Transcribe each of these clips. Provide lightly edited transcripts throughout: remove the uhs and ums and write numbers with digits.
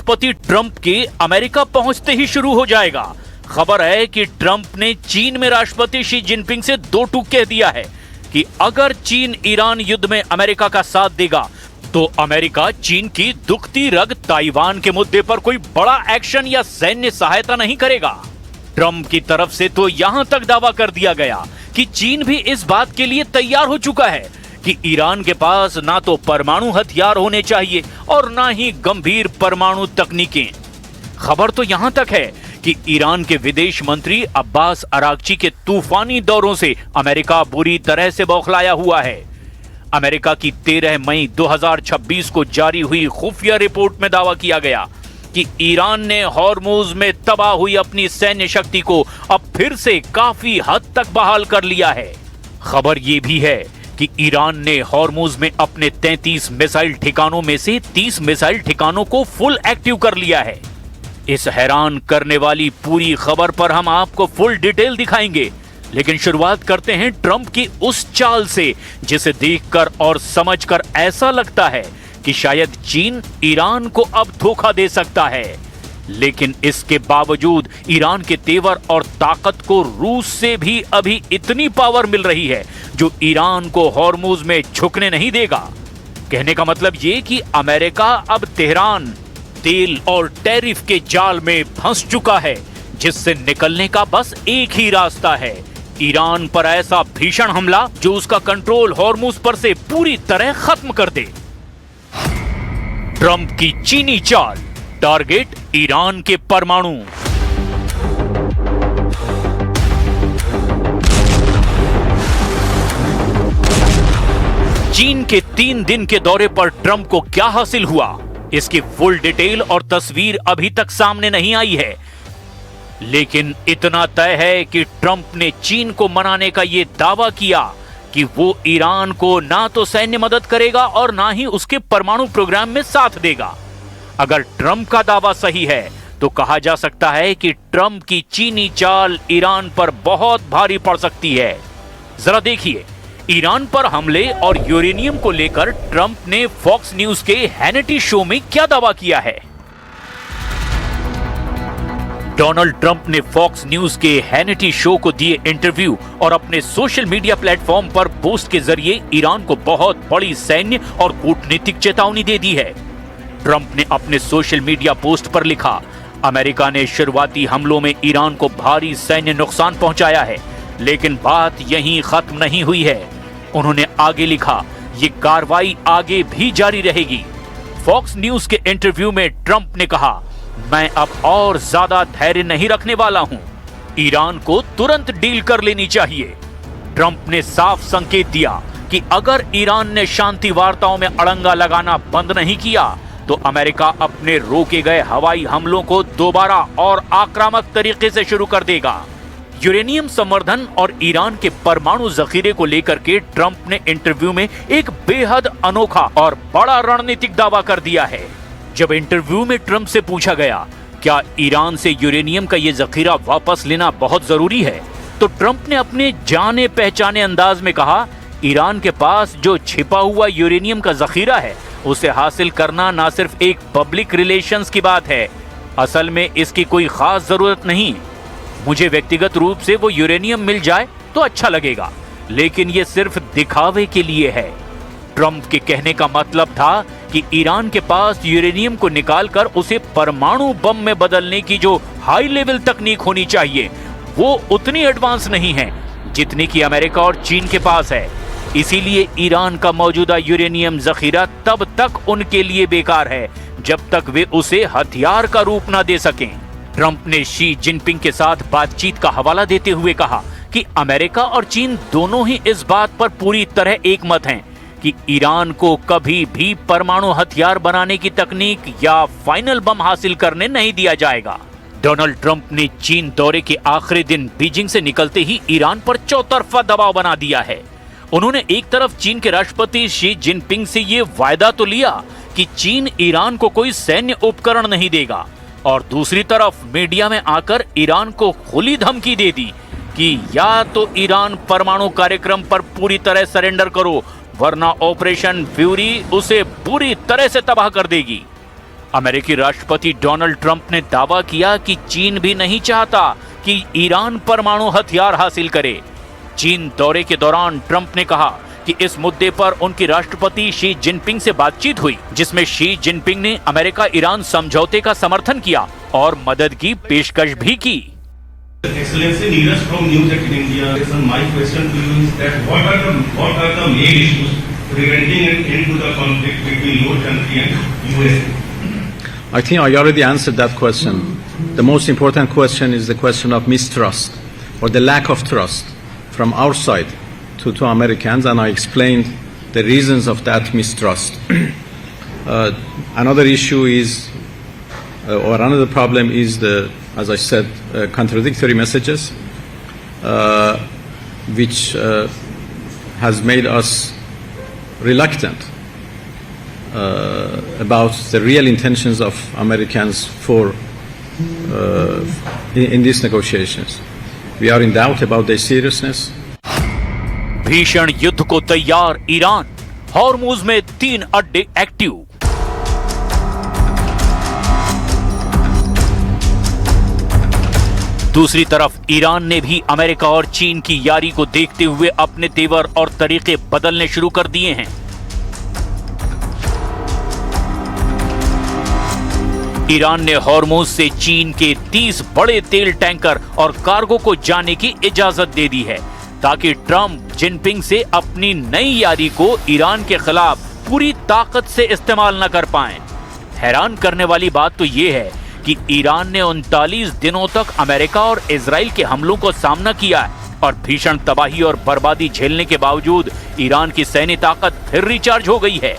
राष्ट्रपति ट्रंप के अमेरिका पहुंचते ही शुरू हो जाएगा। खबर है कि ट्रंप ने चीन में राष्ट्रपति शी जिनपिंग से दो टूक कह दिया है कि अगर चीन ईरान युद्ध में अमेरिका का साथ देगा तो अमेरिका चीन की दुखती रग ताइवान के मुद्दे पर कोई बड़ा एक्शन या सैन्य सहायता नहीं करेगा। ट्रंप की तरफ से तो यहां तक दावा कर दिया गया कि चीन भी इस बात के लिए तैयार हो चुका है कि ईरान के पास ना तो परमाणु हथियार होने चाहिए और ना ही गंभीर परमाणु तकनीकें। खबर तो यहां तक है कि ईरान के विदेश मंत्री अब्बास अरागची के तूफानी दौरों से अमेरिका बुरी तरह से बौखलाया हुआ है। अमेरिका की 13 मई 2026 को जारी हुई खुफिया रिपोर्ट में दावा किया गया कि ईरान ने हॉर्मुज में तबाह हुई अपनी सैन्य शक्ति को अब फिर से काफी हद तक बहाल कर लिया है। खबर यह भी है कि ईरान ने हॉर्मुज में अपने 33 मिसाइल ठिकानों में से 30 मिसाइल ठिकानों को फुल एक्टिव कर लिया है। इस हैरान करने वाली पूरी खबर पर हम आपको फुल डिटेल दिखाएंगे, लेकिन शुरुआत करते हैं ट्रंप की उस चाल से जिसे देखकर और समझकर ऐसा लगता है कि शायद चीन ईरान को अब धोखा दे सकता है। लेकिन इसके बावजूद ईरान के तेवर और ताकत को रूस से भी अभी इतनी पावर मिल रही है जो ईरान को हॉर्मुज में झुकने नहीं देगा। कहने का मतलब ये कि अमेरिका अब तेहरान तेल और टैरिफ के जाल में फंस चुका है, जिससे निकलने का बस एक ही रास्ता है, ईरान पर ऐसा भीषण हमला जो उसका कंट्रोल हॉर्मुज पर से पूरी तरह खत्म कर दे। ट्रंप की चीनी चाल, टारगेट ईरान के परमाणु। चीन के 3 दिन के दौरे पर ट्रंप को क्या हासिल हुआ, इसकी फुल डिटेल और तस्वीर अभी तक सामने नहीं आई है। लेकिन इतना तय है कि ट्रंप ने चीन को मनाने का यह दावा किया कि वो ईरान को ना तो सैन्य मदद करेगा और ना ही उसके परमाणु प्रोग्राम में साथ देगा। अगर ट्रंप का दावा सही है तो कहा जा सकता है कि ट्रंप की चीनी चाल ईरान पर बहुत भारी पड़ सकती है। जरा देखिए, ईरान पर हमले और यूरेनियम को लेकर ट्रंप ने फॉक्स न्यूज के हैनिटी शो में क्या दावा किया है। डोनाल्ड ट्रंप ने फॉक्स न्यूज के हैनिटी शो को दिए इंटरव्यू और अपने सोशल मीडिया प्लेटफॉर्म पर पोस्ट के जरिए ईरान को बहुत बड़ी सैन्य और कूटनीतिक चेतावनी दे दी है। ट्रंप ने अपने सोशल मीडिया पोस्ट पर लिखा, अमेरिका ने शुरुआती हमलों में ईरान को भारी सैन्य नुकसान पहुंचाया है, लेकिन बात यहीं खत्म नहीं हुई है। उन्होंने आगे लिखा, ये कार्रवाई आगे भी जारी रहेगी। फॉक्स न्यूज के इंटरव्यू में ट्रंप ने कहा, मैं अब और ज्यादा धैर्य नहीं रखने वाला हूं, ईरान को तुरंत डील कर लेनी चाहिए। ट्रंप ने साफ संकेत दिया कि अगर ईरान ने शांति वार्ताओं में अड़ंगा लगाना बंद नहीं किया तो अमेरिका अपने रोके गए हवाई हमलों को दोबारा और आक्रामक तरीके से शुरू कर देगा। यूरेनियम संवर्धन और ईरान के परमाणु जखीरे को लेकर के ट्रंप ने इंटरव्यू में एक बेहद अनोखा और बड़ा रणनीतिक दावा कर दिया है। जब इंटरव्यू में ट्रंप से पूछा गया क्या ईरान से यूरेनियम का ये जखीरा वापस लेना बहुत जरूरी है, तो ट्रंप ने अपने जाने पहचाने अंदाज में कहा, ईरान के पास जो छिपा हुआ यूरेनियम का जखीरा है उसे हासिल करना ना सिर्फ एक पब्लिक रिलेशंस की बात है, असल में इसकी कोई खास जरूरत नहीं। मुझे व्यक्तिगत रूप से वो यूरेनियम मिल जाए तो अच्छा लगेगा, लेकिन ये सिर्फ दिखावे के लिए है। ट्रंप के कहने का मतलब था कि ईरान के पास यूरेनियम को निकालकर उसे परमाणु बम में बदलने की जो हाई लेवल तकनीक होनी चाहिए वो उतनी एडवांस नहीं है जितनी कि अमेरिका और चीन के पास है। इसीलिए ईरान का मौजूदा यूरेनियम जखीरा तब तक उनके लिए बेकार है जब तक वे उसे हथियार का रूप न दे सकें। ट्रंप ने शी जिनपिंग के साथ बातचीत का हवाला देते हुए कहा कि अमेरिका और चीन दोनों ही इस बात पर पूरी तरह एकमत हैं कि ईरान को कभी भी परमाणु हथियार बनाने की तकनीक या फाइनल बम हासिल करने नहीं दिया जाएगा। डोनाल्ड ट्रंप ने चीन दौरे के आखिरी दिन बीजिंग से निकलते ही ईरान पर चौतरफा दबाव बना दिया है। उन्होंने एक तरफ चीन के राष्ट्रपति शी जिनपिंग से ये वायदा तो लिया कि चीन ईरान को कोई सैन्य उपकरण नहीं देगा, और दूसरी तरफ मीडिया में आकर ईरान को खुली धमकी दे दी कि या तो ईरान परमाणु कार्यक्रम पर पूरी तरह सरेंडर करो वरना ऑपरेशन फ्यूरी उसे पूरी तरह से तबाह कर देगी। अमेरिकी राष्ट्रपति डोनाल्ड ट्रंप ने दावा किया कि चीन भी नहीं चाहता कि ईरान परमाणु हथियार हासिल करे। चीन दौरे के दौरान ट्रंप ने कहा कि इस मुद्दे पर उनकी राष्ट्रपति शी जिनपिंग से बातचीत हुई, जिसमें शी जिनपिंग ने अमेरिका ईरान समझौते का समर्थन किया और मदद की पेशकश भी की। Excellency, Neeraj from News18 India. My question to you is that what are the main issues preventing an end to the conflict between your country and USA? I think I already answered that question. The most important question is the question of mistrust or the lack of trust from our side to Americans, and I explained the reasons of that mistrust. Another issue is, or another problem is as I said, contradictory messages, which has made us reluctant about the real intentions of Americans in these negotiations. We are in doubt about their seriousness. भीषण युद्ध को तैयार Iran, Hormuz में 3 अड्डे active. दूसरी तरफ Iran ने भी अमेरिका और चीन की यारी को देखते हुए अपने तेवर और तरीके बदलने शुरू कर दिए हैं। ईरान ने हॉर्मुज से चीन के 30 बड़े तेल टैंकर और कार्गो को जाने की इजाजत दे दी है, ताकि ट्रंप जिनपिंग से अपनी नई यारी को ईरान के खिलाफ पूरी ताकत से इस्तेमाल न कर पाएं। हैरान करने वाली बात तो यह है कि ईरान ने 39 दिनों तक अमेरिका और इजराइल के हमलों को सामना किया है और भीषण तबाही और बर्बादी झेलने के बावजूद ईरान की सैन्य ताकत फिर रिचार्ज हो गई है।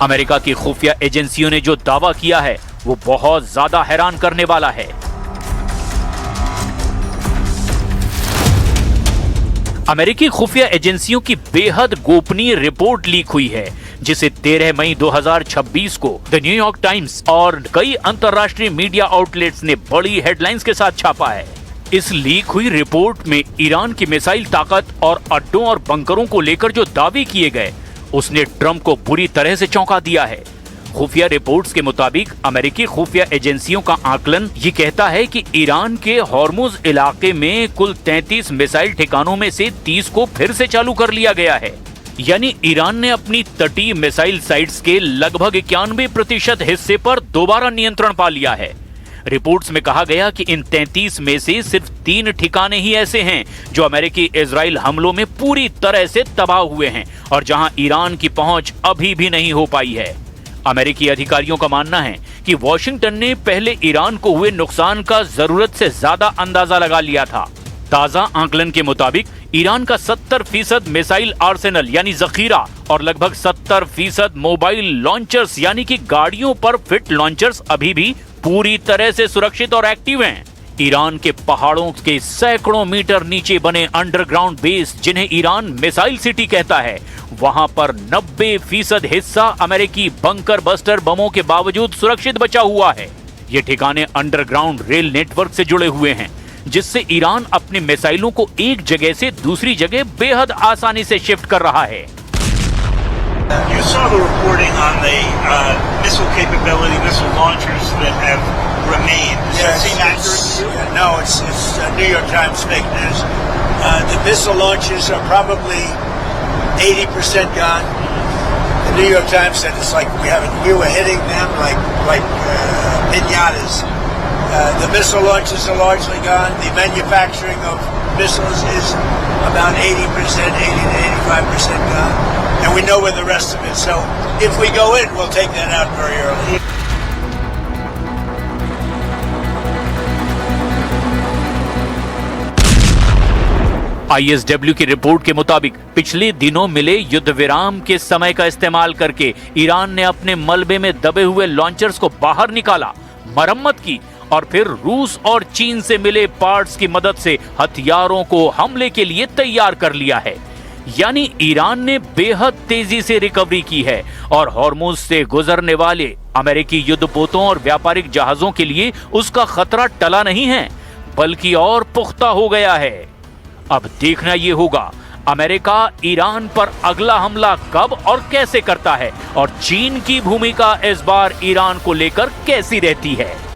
अमेरिका की खुफिया एजेंसियों ने जो दावा किया है वो बहुत ज्यादा हैरान करने वाला है। अमेरिकी खुफिया एजेंसियों की बेहद गोपनीय रिपोर्ट लीक हुई है, जिसे 13 मई 2026 को द न्यूयॉर्क टाइम्स और कई अंतर्राष्ट्रीय मीडिया आउटलेट्स ने बड़ी हेडलाइंस के साथ छापा है। इस लीक हुई रिपोर्ट में ईरान की मिसाइल ताकत और अड्डों और बंकरों को लेकर जो दावे किए गए, उसने ट्रंप को बुरी तरह से चौंका दिया है। खुफिया रिपोर्ट्स के मुताबिक अमेरिकी खुफिया एजेंसियों का आकलन ये कहता है कि ईरान के हॉर्मुज इलाके में कुल 33 मिसाइल ठिकानों में से 30 को फिर से चालू कर लिया गया है। यानी ईरान ने अपनी तटीय मिसाइल साइट्स के लगभग 91% हिस्से पर दोबारा नियंत्रण पा लिया है। रिपोर्ट्स में कहा गया कि इन 33 में से सिर्फ 3 ठिकाने ही ऐसे हैं जो अमेरिकी इजराइल हमलों में पूरी तरह से तबाह हुए हैं और जहां ईरान की पहुंच अभी भी नहीं हो पाई है। अमेरिकी अधिकारियों का मानना है कि वॉशिंगटन ने पहले ईरान को हुए नुकसान का जरूरत से ज्यादा अंदाजा लगा लिया था। ताजा आंकलन के मुताबिक ईरान का 70% मिसाइल आर्सेनल यानी जखीरा और लगभग 70% मोबाइल लॉन्चर्स यानी कि गाड़ियों पर फिट लॉन्चर्स अभी भी पूरी तरह से सुरक्षित और एक्टिव हैं। ईरान के पहाड़ों के सैकड़ों मीटर नीचे बने अंडरग्राउंड बेस, जिन्हें ईरान मिसाइल सिटी कहता है, वहां पर 90% हिस्सा अमेरिकी बंकर बस्टर बमों के बावजूद सुरक्षित बचा हुआ है। ये ठिकाने अंडरग्राउंड रेल नेटवर्क से जुड़े हुए हैं, जिससे ईरान अपने मिसाइलों को एक जगह से दूसरी जगह बेहद आसानी से शिफ्ट कर रहा है। You saw the reporting on the missile capability, missile launchers that have remained. Does that seem accurate? No, it's New York Times fake news. The missile launchers are probably 80% gone. The New York Times said it's like we were hitting them like pinatas. The missile launchers are largely gone. The manufacturing of missiles is about 80%, 80 to 85% gone. And we know where the rest of it. So if we go in, we'll take that out very early. ISW की report के मुताबिक पिछले दिनों मिले युद्ध विराम के समय का इस्तेमाल करके ईरान ने अपने मलबे में दबे हुए लॉन्चर्स को बाहर निकाला, मरम्मत की और फिर रूस और चीन से मिले पार्ट्स की मदद से हथियारों को हमले के लिए तैयार कर लिया है। यानी ईरान ने बेहद तेजी से रिकवरी की है और हॉर्मुज से गुजरने वाले अमेरिकी युद्धपोतों और व्यापारिक जहाजों के लिए उसका खतरा टला नहीं है, बल्कि और पुख्ता हो गया है। अब देखना यह होगा अमेरिका ईरान पर अगला हमला कब और कैसे करता है और चीन की भूमिका इस बार ईरान को लेकर कैसी रहती है।